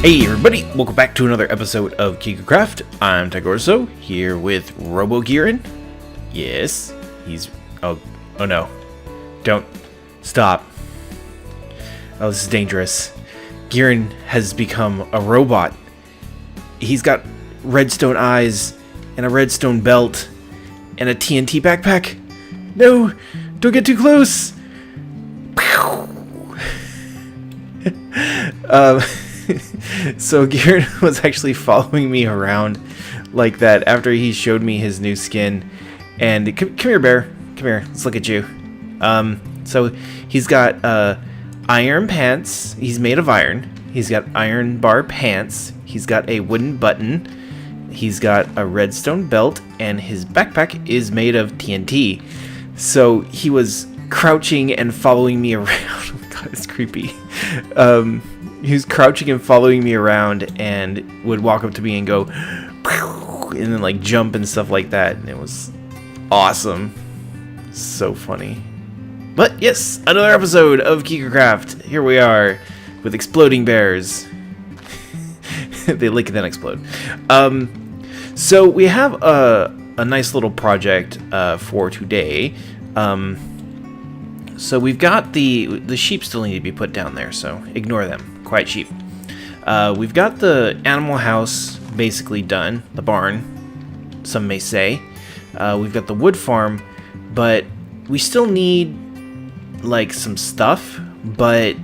Hey everybody, welcome back to another episode of KigerCraft. I'm KTRS here with RoboGearin. Yes, he's... Oh no. Don't. Stop. Oh, this is dangerous. Gearin has become a robot. He's got redstone eyes and a redstone belt and a TNT backpack. No! Don't get too close! So Gearin was actually following me around like that after he showed me his new skin. And come here, bear. Come here. Let's look at you. So he's got iron pants. He's made of iron. He's got iron bar pants. He's got a wooden button. He's got a redstone belt, and his backpack is made of TNT. So he was crouching and following me around. Oh my god, it's creepy. He was crouching and following me around and would walk up to me and go and then like jump and stuff like that, and it was awesome. So funny. But yes, another episode of KigerCraft. Here we are with exploding bears. They lick and then explode. So we have a nice little project for today. So we've got the sheep still need to be put down there, so ignore them. Quiet sheep. We've got the animal house basically done, the barn, some may say. We've got the wood farm, but we still need like some stuff. But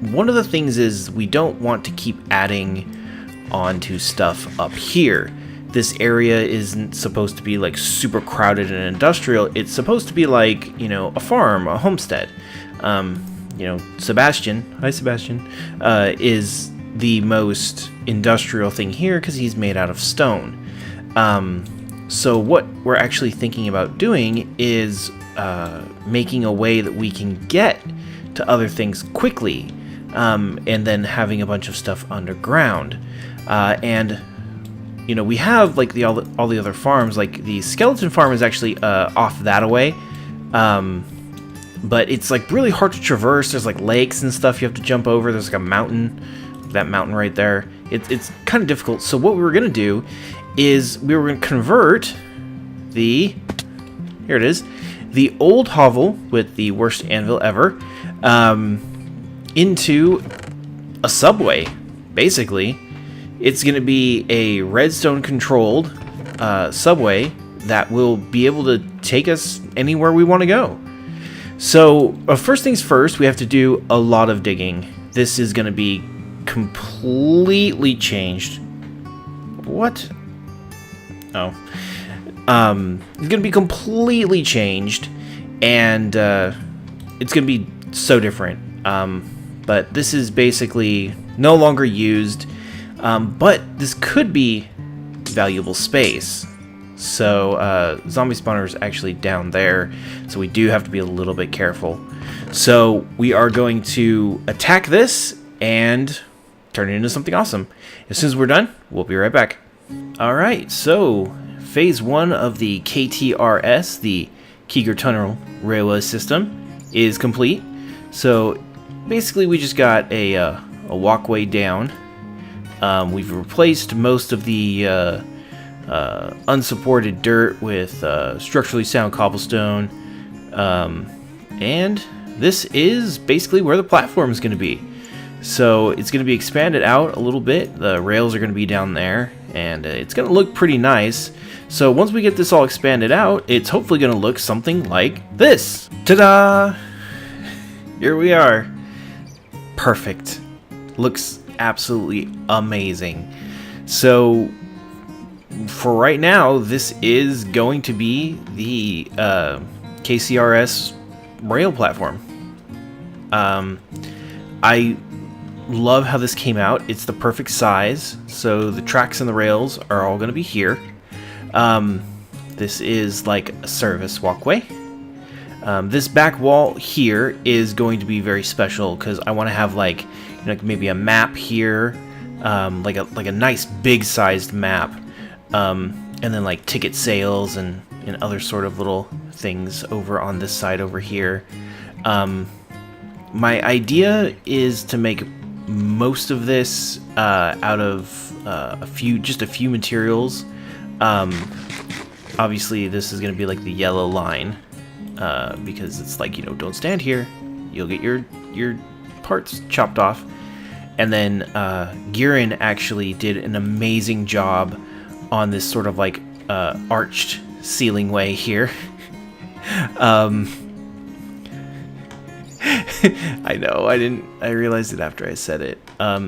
one of the things is we don't want to keep adding onto stuff up here. This area isn't supposed to be like super crowded and industrial. It's supposed to be like, you know, a farm, a homestead. You know, Sebastian, hi Sebastian, is the most industrial thing here because he's made out of stone. So what we're actually thinking about doing is making a way that we can get to other things quickly, and then having a bunch of stuff underground. And you know, we have like all the other farms. Like the skeleton farm is actually off that away. But it's like really hard to traverse. There's like lakes and stuff you have to jump over. There's like a mountain, that mountain right there. It's kind of difficult. So what we were gonna do is we were gonna convert here it is, the old hovel with the worst anvil ever, into a subway. Basically, it's gonna be a redstone controlled subway that will be able to take us anywhere we want to go. So, first things first, we have to do a lot of digging. This is going to be completely changed. What? Oh. It's going to be completely changed, and it's going to be so different. But this is basically no longer used, but this could be valuable space. So, zombie spawner is actually down there, so we do have to be a little bit careful. So, we are going to attack this and turn it into something awesome. As soon as we're done, we'll be right back. Alright, so, phase 1 of the KTRS, the Kiger Tunnel Railway System, is complete. So, basically we just got a walkway down. We've replaced most of the unsupported dirt with structurally sound cobblestone, and this is basically where the platform is going to be. So it's going to be expanded out a little bit. The rails are going to be down there, and it's going to look pretty nice. So once we get this all expanded out, it's hopefully going to look something like this. Ta-da! Here we are. Perfect. Looks absolutely amazing. So for right now, this is going to be the KCRS rail platform. I love how this came out. It's the perfect size. So the tracks and the rails are all going to be here. This is like a service walkway. This back wall here is going to be very special because I want to have like, you know, maybe a map here, like a nice big sized map. And then like ticket sales and other sort of little things over on this side over here. My idea is to make most of this out of just a few materials. Obviously, this is going to be like the yellow line because it's like, don't stand here. You'll get your parts chopped off. And then Giren actually did an amazing job on this sort of like arched ceiling way here. I know, I realized it after I said it.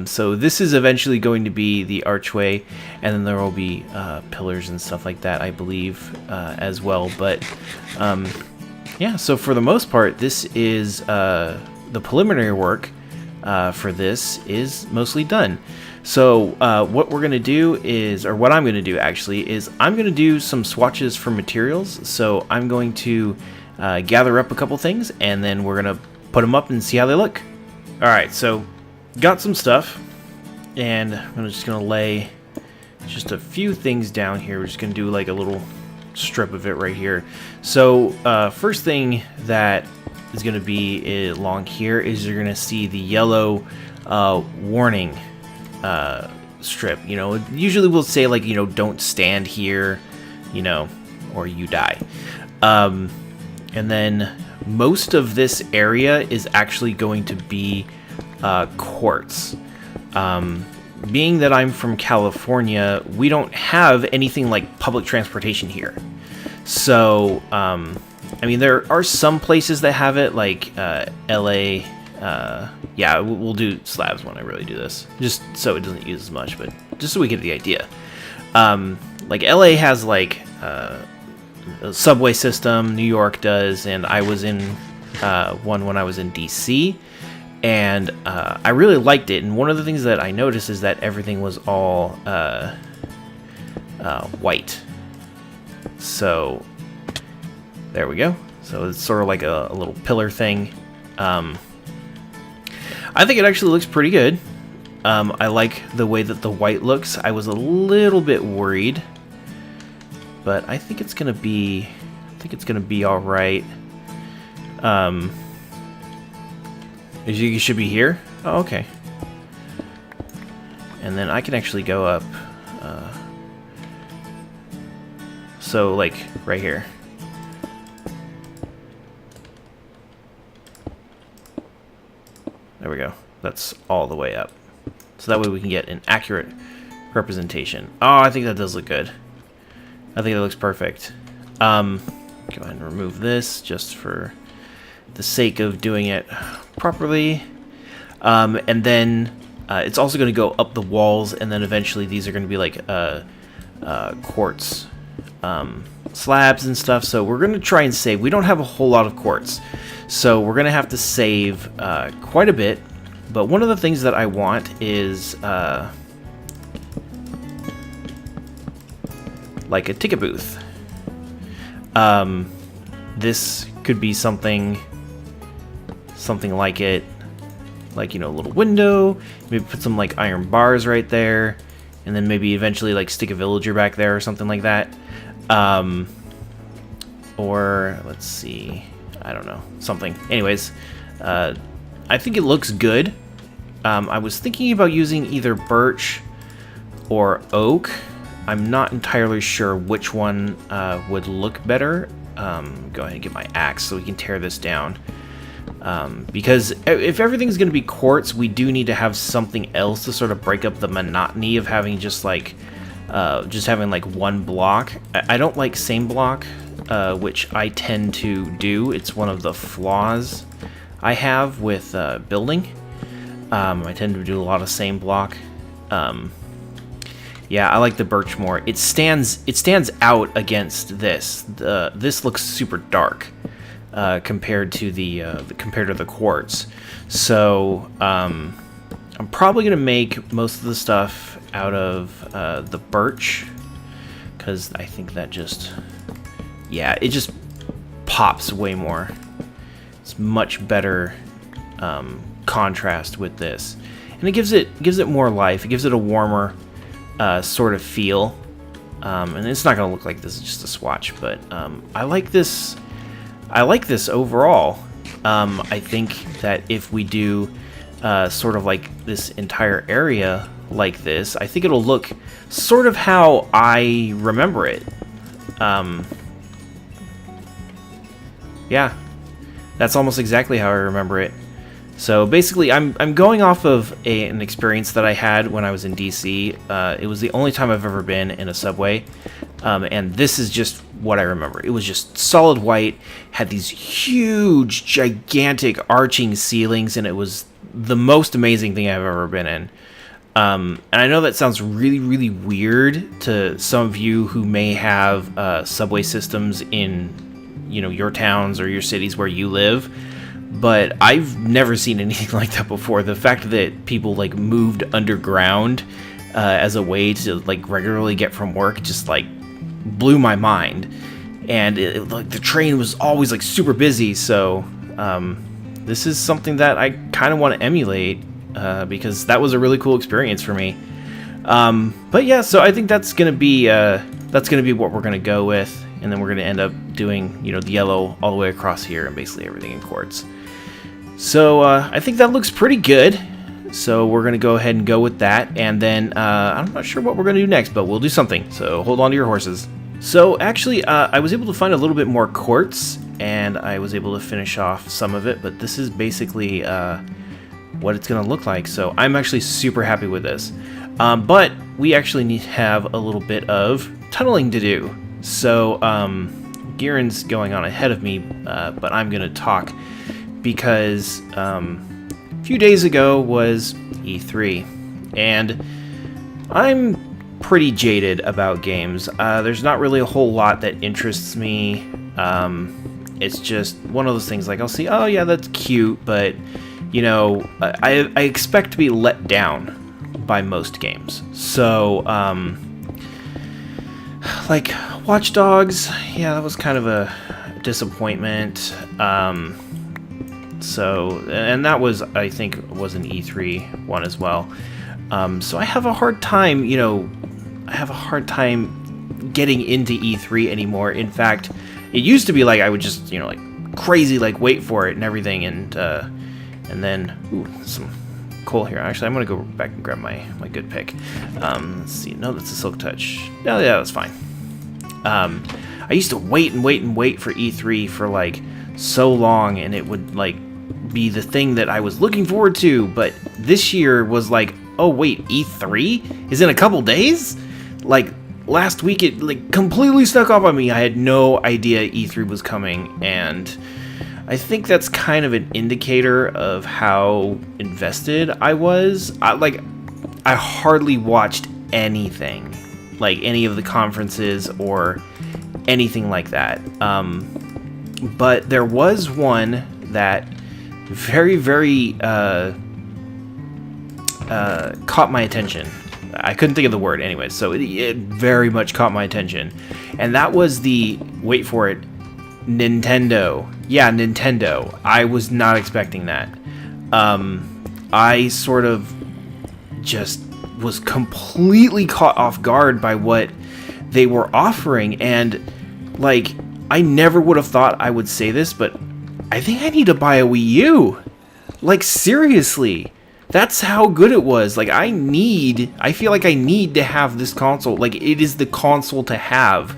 So this is eventually going to be the archway, and then there will be pillars and stuff like that, I believe, as well. But yeah, so for the most part, this is the preliminary work for this is mostly done. So what we're going to do is, or what I'm going to do actually, is I'm going to do some swatches for materials. So I'm going to gather up a couple things, and then we're going to put them up and see how they look. Alright, so got some stuff, and I'm just going to lay just a few things down here. We're just going to do like a little strip of it right here. So first thing that is going to be along here is you're going to see the yellow warning strip. Usually we'll say like, don't stand here, or you die. And then most of this area is actually going to be quartz. Being that I'm from California, we don't have anything like public transportation here. So, I mean, there are some places that have it, like LA. Yeah, we'll do slabs when I really do this, just so it doesn't use as much, but just so we get the idea. Like LA has like a subway system, New York does, and I was in one when I was in DC, and I really liked it. And one of the things that I noticed is that everything was all white. So there we go. So it's sort of like a little pillar thing. I think it actually looks pretty good. I like the way that the white looks. I was a little bit worried, but I think it's gonna be all right. You should be here. Oh, okay. And then I can actually go up. So like right here. There we go. That's all the way up. So that way we can get an accurate representation. Oh, I think that does look good. I think that looks perfect. Go ahead and remove this just for the sake of doing it properly. And then it's also going to go up the walls, and then eventually these are going to be like quartz slabs and stuff. So we're going to try and save. We don't have a whole lot of quartz, so we're going to have to save quite a bit. But one of the things that I want is like a ticket booth. This could be something like it, like, a little window, maybe put some like iron bars right there, and then maybe eventually like stick a villager back there or something like that. Or let's see, I don't know, something. Anyways, I think it looks good. I was thinking about using either birch or oak. I'm not entirely sure which one would look better. Go ahead and get my axe so we can tear this down. Because if everything's going to be quartz, we do need to have something else to sort of break up the monotony of having just like one block. I don't like same block, which I tend to do. It's one of the flaws I have with building. I tend to do a lot of same block. Yeah, I like the birch more. It stands out against this. This looks super dark compared to the quartz. So I'm probably gonna make most of the stuff out of the birch, because I think that it just pops way more. It's much better contrast with this, and it gives it more life. It gives it a warmer sort of feel, and it's not gonna look like this is just a swatch, but I like this overall. I think that if we do sort of like this entire area like this, I think it'll look sort of how I remember it. Yeah, that's almost exactly how I remember it. So basically, I'm going off of an experience that I had when I was in DC. It was the only time I've ever been in a subway, and this is just what I remember. It was just solid white, had these huge, gigantic, arching ceilings, and it was the most amazing thing I've ever been in. And I know that sounds really, really weird to some of you who may have subway systems in, you know, your towns or your cities where you live. But I've never seen anything like that before. The fact that people like moved underground as a way to like regularly get from work just like blew my mind. And like the train was always like super busy. So this is something that I kind of want to emulate because that was a really cool experience for me. But yeah, so I think that's gonna be what we're gonna go with. And then we're going to end up doing, you know, the yellow all the way across here and basically everything in quartz. So I think that looks pretty good. So we're going to go ahead and go with that. And then I'm not sure what we're going to do next, but we'll do something. So hold on to your horses. So actually, I was able to find a little bit more quartz, and I was able to finish off some of it. But this is basically what it's going to look like. So I'm actually super happy with this. But we actually need to have a little bit of tunneling to do. So, Gieran's going on ahead of me, but I'm going to talk because a few days ago was E3, and I'm pretty jaded about games. There's not really a whole lot that interests me. It's just one of those things like I'll see, oh yeah, that's cute, but, you know, I expect to be let down by most games. So, like Watch Dogs, yeah, that was kind of a disappointment. So, and that was, I think, was an E3 one as well. So I have a hard time, you know, getting into E3 anymore. In fact, it used to be like I would just, you know, like crazy, like wait for it and everything, and then, ooh, some coal here. Actually, I'm gonna go back and grab my good pick. Let's see. No, that's a Silk Touch. No, yeah, that's fine. I used to wait for E3 for like so long, and it would like be the thing that I was looking forward to. But this year was like, oh wait, E3 is in a couple days? Like last week, it like completely snuck up on me. I had no idea E3 was coming, and I think that's kind of an indicator of how invested I was. I hardly watched anything, like any of the conferences or anything like that. But there was one that very, very caught my attention. I couldn't think of the word anyway, so it very much caught my attention. And that was the, wait for it, Nintendo. Yeah, Nintendo. I was not expecting that. I sort of just was completely caught off guard by what they were offering, and like I never would have thought I would say this, but I think I need to buy a Wii U. Like seriously, that's how good it was. Like I feel like I need to have this console. Like it is the console to have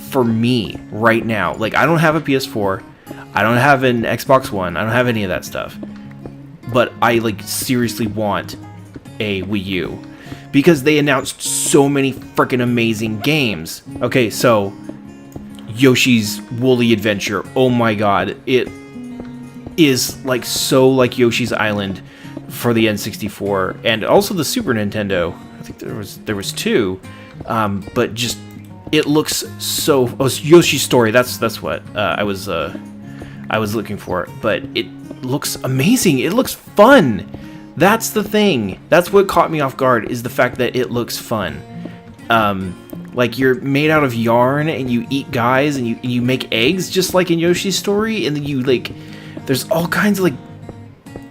for me right now. Like I don't have a PS4, I don't have an Xbox One, I don't have any of that stuff, but I like seriously want a Wii U because they announced so many freaking amazing games. Okay, so Yoshi's Woolly Adventure, oh my god, it is like so like Yoshi's Island for the N64 and also the Super Nintendo. I think there was two, but just it looks so. Oh, Yoshi's Story. That's what I was looking for. But it looks amazing. It looks fun. That's the thing. That's what caught me off guard, is the fact that it looks fun. Like you're made out of yarn and you eat guys and you make eggs just like in Yoshi's Story, and then you like there's all kinds of like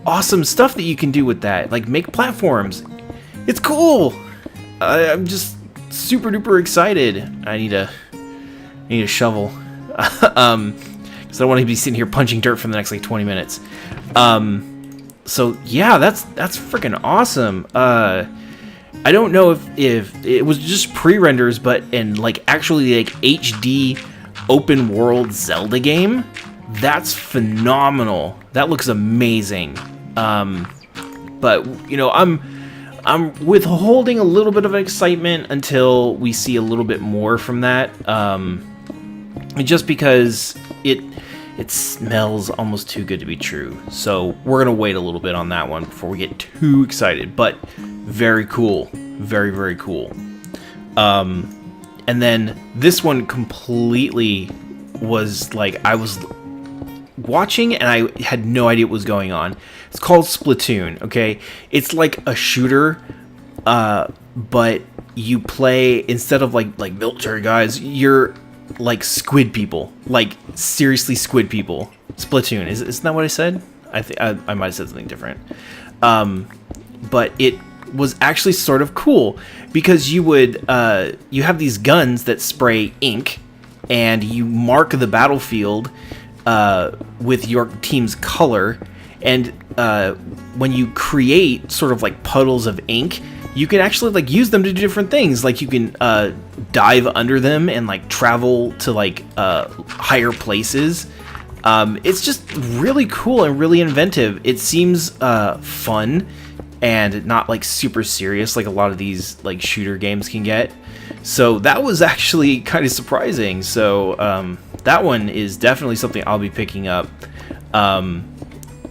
awesome stuff that you can do with that. Like make platforms. It's cool. I'm just super duper excited. I need a shovel. Because I don't want to be sitting here punching dirt for the next like 20 minutes. So yeah, that's freaking awesome. I don't know if it was just pre-renders, but in like actually like HD open world Zelda game, that's phenomenal. That looks amazing. But you know, I'm withholding a little bit of excitement until we see a little bit more from that. Just because it smells almost too good to be true. So we're gonna wait a little bit on that one before we get too excited. But very cool, very, very cool. And then this one completely was like, I was watching and I had no idea what was going on. It's called Splatoon, okay? It's like a shooter, but you play, instead of like military guys, you're like squid people. Like, seriously squid people. Splatoon, isn't that what I said? I think I might have said something different. But it was actually sort of cool, because you would, you have these guns that spray ink, and you mark the battlefield with your team's color, and when you create sort of like puddles of ink, you can actually like use them to do different things. Like you can dive under them and like travel to like higher places. It's just really cool and really inventive. It seems fun and not like super serious like a lot of these like shooter games can get. So that was actually kind of surprising. So that one is definitely something I'll be picking up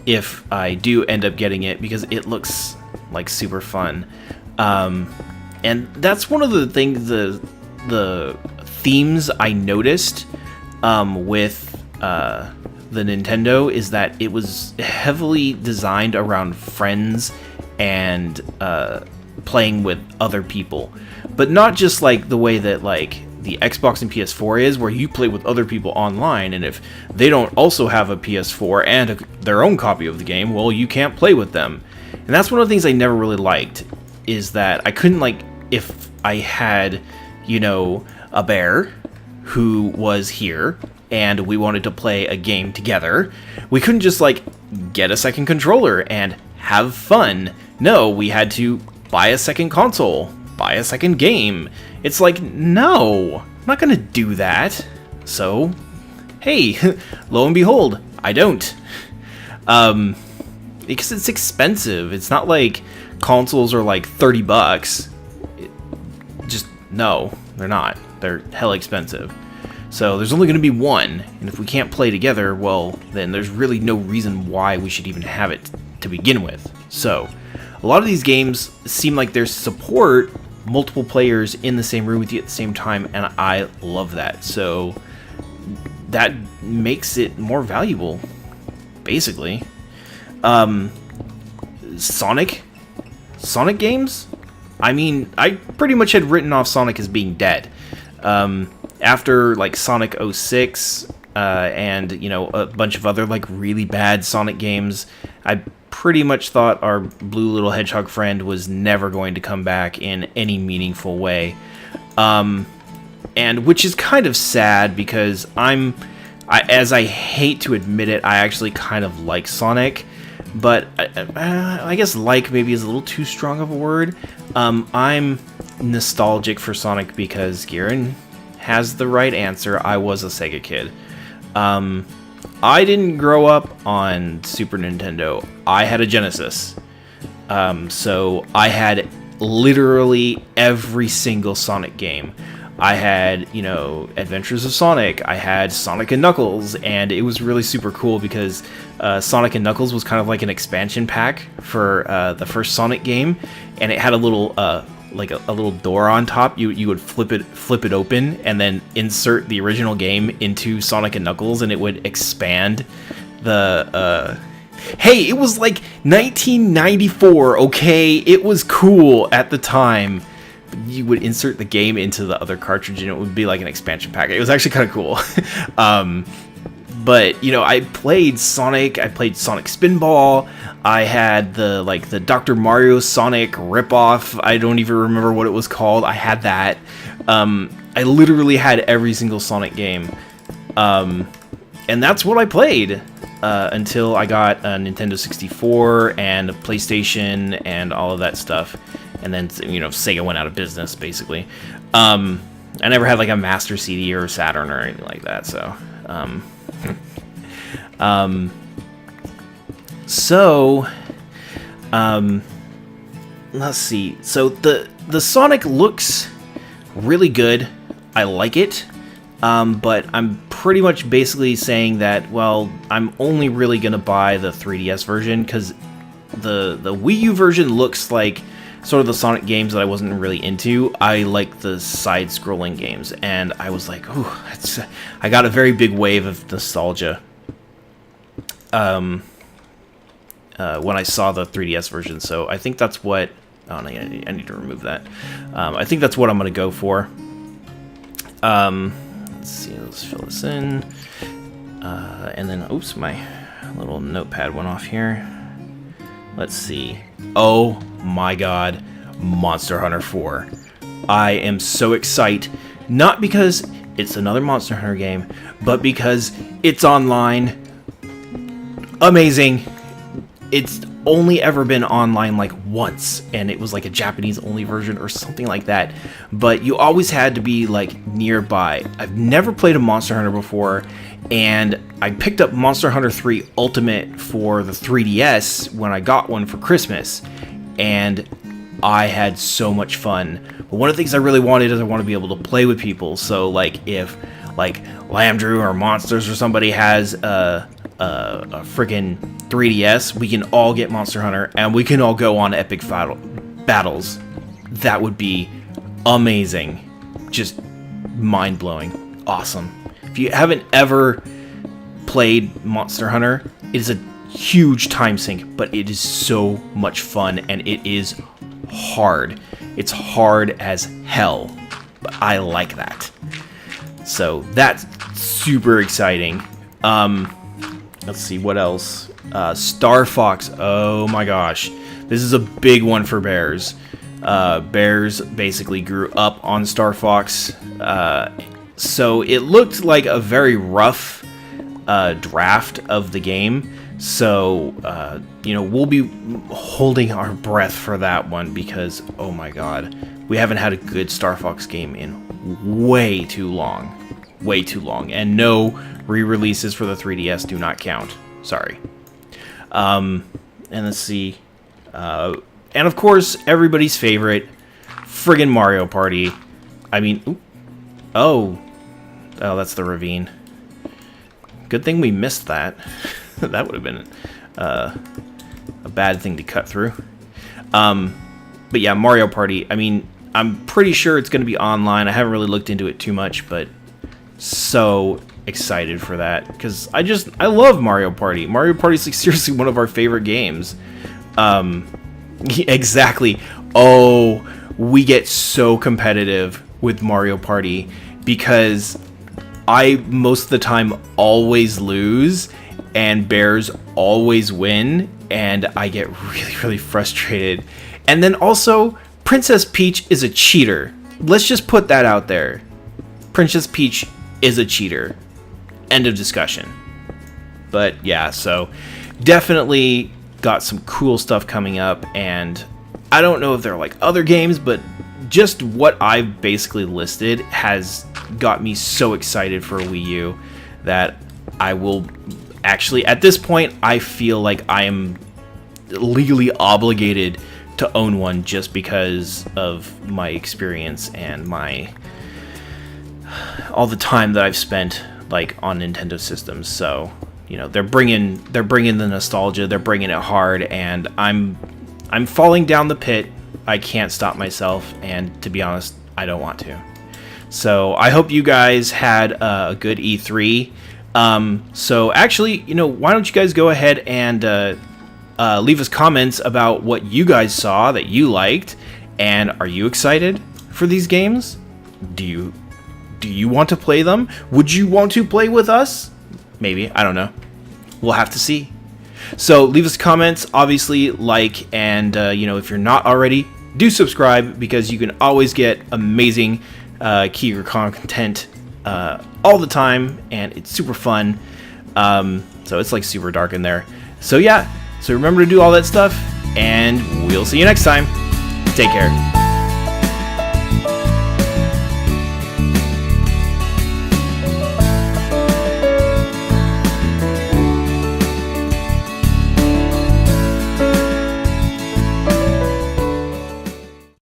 if I do end up getting it, because it looks like super fun. And that's one of the things, the themes I noticed with the Nintendo, is that it was heavily designed around friends and playing with other people, but not just like the way that like the Xbox and PS4 is, where you play with other people online, and if they don't also have a PS4 and their own copy of the game, well, you can't play with them. And that's one of the things I never really liked, is that I couldn't, like, if I had, you know, a bear who was here and we wanted to play a game together, we couldn't just like get a second controller and have fun. No, we had to buy a second console, buy a second game. It's like, no, I'm not gonna do that. So, hey, lo and behold, I don't. Because it's expensive. It's not like consoles are like $30. Just, no, they're not. They're hella expensive. So there's only going to be one, and if we can't play together, well, then there's really no reason why we should even have it to begin with. So a lot of these games seem like there's support multiple players in the same room with you at the same time, and I love that. So that makes it more valuable, basically. Sonic games? I mean, I pretty much had written off Sonic as being dead. After like Sonic 06 and, you know, a bunch of other like really bad Sonic games, I pretty much thought our blue little hedgehog friend was never going to come back in any meaningful way. And which is kind of sad, because as I hate to admit it, I actually kind of like Sonic. But I guess like maybe is a little too strong of a word. I'm nostalgic for Sonic because Garen has the right answer. I was a Sega kid. I didn't grow up on Super Nintendo. I had a Genesis. So I had literally every single Sonic game. I had, you know, Adventures of Sonic, I had Sonic and Knuckles, and it was really super cool because Sonic and Knuckles was kind of like an expansion pack for the first Sonic game, and it had a little like a little door on top. You would flip it open and then insert the original game into Sonic and Knuckles, and it would expand the hey, it was like 1994, okay? It was cool at the time. You would insert the game into the other cartridge and it would be like an expansion pack. It was actually kind of cool. But, you know, I played Sonic, I played Sonic Spinball, I had the Dr. Mario Sonic ripoff, I don't even remember what it was called, I had that. I literally had every single Sonic game. And that's what I played until I got a Nintendo 64 and a PlayStation and all of that stuff. And then, you know, Sega went out of business, basically. I never had like a Master CD or a Saturn or anything like that, so... let's see. So the Sonic looks really good. I like it. But I'm pretty much basically saying that, well, I'm only really gonna buy the 3DS version because the Wii U version looks like sort of the Sonic games that I wasn't really into. I like the side-scrolling games, and I was like, ooh, I got a very big wave of nostalgia when I saw the 3DS version. So I think that's what... Oh, no, I need to remove that. I think that's what I'm going to go for. Let's see, let's fill this in. And then, oops, my little notepad went off here. Let's see. Oh my god, Monster Hunter 4. I am so excited. Not because it's another Monster Hunter game, but because it's online. Amazing. It's only ever been online like once, and it was like a Japanese only version or something like that, but you always had to be like nearby. I've never played a Monster Hunter before, and I picked up Monster Hunter 3 Ultimate for the 3DS when I got one for Christmas, and I had so much fun. But one of the things I really wanted is I want to be able to play with people, so like if like Lamdrew or Monsters or somebody has a friggin' 3DS, we can all get Monster Hunter, and we can all go on epic battles. That would be amazing. Just mind-blowing. Awesome. If you haven't ever played Monster Hunter, it is a huge time sink, but it is so much fun, and it is hard. It's hard as hell, but I like that. So that's super exciting. Let's see, what else? Star Fox. Oh my gosh. This is a big one for Bears. Bears basically grew up on Star Fox. So it looked like a very rough draft of the game. So, you know, we'll be holding our breath for that one because, oh my god, we haven't had a good Star Fox game in way too long. Way too long. And no re-releases for the 3DS do not count. Sorry. And let's see. And of course, everybody's favorite, friggin' Mario Party. I mean, ooh, oh, that's the ravine. Good thing we missed that. That would have been a bad thing to cut through. But yeah, Mario Party. I mean, I'm pretty sure it's going to be online. I haven't really looked into it too much, but so excited for that because I love Mario Party. Mario Party is like seriously one of our favorite games. Exactly. Oh, we get so competitive with Mario Party because I most of the time always lose and Bears always win, and I get really, really frustrated. And then also, Princess Peach is a cheater. Let's just put that out there. Princess Peach is a cheater. End of discussion. But yeah, so definitely got some cool stuff coming up, and I don't know if there are like other games, but just what I've basically listed has got me so excited for a Wii U that I will actually, at this point, I feel like I am legally obligated to own one just because of my experience and my all the time that I've spent like on Nintendo systems. So, you know, they're bringing the nostalgia, they're bringing it hard, and I'm falling down the pit. I can't stop myself, and to be honest, I don't want to. So I hope you guys had a good E3. So actually, you know, why don't you guys go ahead and leave us comments about what you guys saw that you liked, and are you excited for these games? Do you want to play them? Would you want to play with us? Maybe, I don't know. We'll have to see. So leave us comments, obviously, like, and you know, if you're not already, do subscribe because you can always get amazing Kiger content all the time, and it's super fun. So it's like super dark in there. So yeah, so remember to do all that stuff, and we'll see you next time. Take care.